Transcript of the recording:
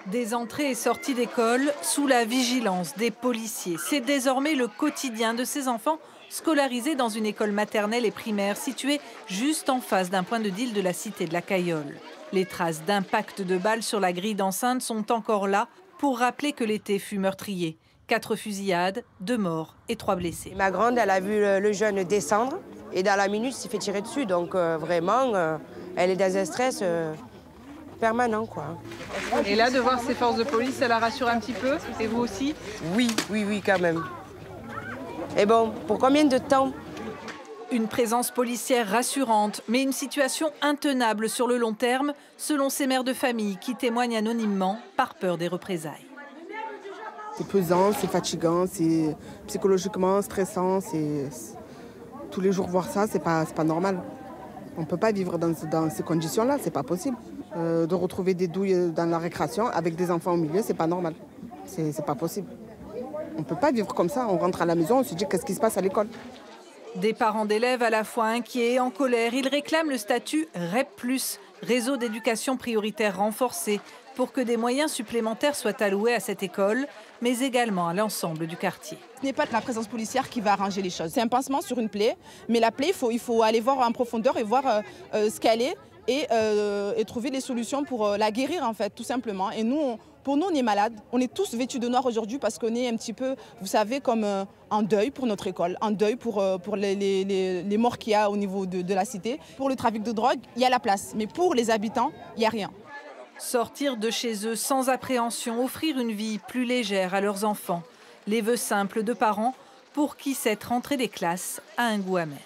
Des entrées et sorties d'école sous la vigilance des policiers. C'est désormais le quotidien de ces enfants scolarisés dans une école maternelle et primaire située juste en face d'un point de deal de la cité de la Caillole. Les traces d'impact de balles sur la grille d'enceinte sont encore là pour rappeler que l'été fut meurtrier. 4 fusillades, 2 morts et 3 blessés. Ma grande, elle a vu le jeune descendre et dans la minute, il s'est fait tirer dessus. Donc vraiment, elle est dans un stress permanent, quoi. Et là, de voir ces forces de police, ça la rassure un petit peu? Et vous aussi? Oui, quand même. Et bon, pour combien de temps? Une présence policière rassurante, mais une situation intenable sur le long terme, selon ces mères de famille qui témoignent anonymement par peur des représailles. C'est pesant, c'est fatigant, c'est psychologiquement stressant. Tous les jours voir ça, c'est pas normal. On ne peut pas vivre dans ces conditions-là, c'est pas possible. De retrouver des douilles dans la récréation avec des enfants au milieu, c'est pas normal. C'est pas possible. On ne peut pas vivre comme ça. On rentre à la maison, on se dit qu'est-ce qui se passe à l'école. Des parents d'élèves à la fois inquiets et en colère, ils réclament le statut REP+, réseau d'éducation prioritaire renforcé, pour que des moyens supplémentaires soient alloués à cette école, mais également à l'ensemble du quartier. Ce n'est pas la présence policière qui va arranger les choses. C'est un pansement sur une plaie, mais la plaie, il faut aller voir en profondeur et voir ce qu'elle est et trouver des solutions pour la guérir, en fait, tout simplement. Et nous, pour nous, on est malades. On est tous vêtus de noir aujourd'hui parce qu'on est un petit peu, vous savez, comme en deuil pour notre école, en deuil pour les morts qu'il y a au niveau de la cité. Pour le trafic de drogue, il y a la place, mais pour les habitants, il n'y a rien. Sortir de chez eux sans appréhension, offrir une vie plus légère à leurs enfants. Les vœux simples de parents pour qui cette rentrée des classes a un goût amer.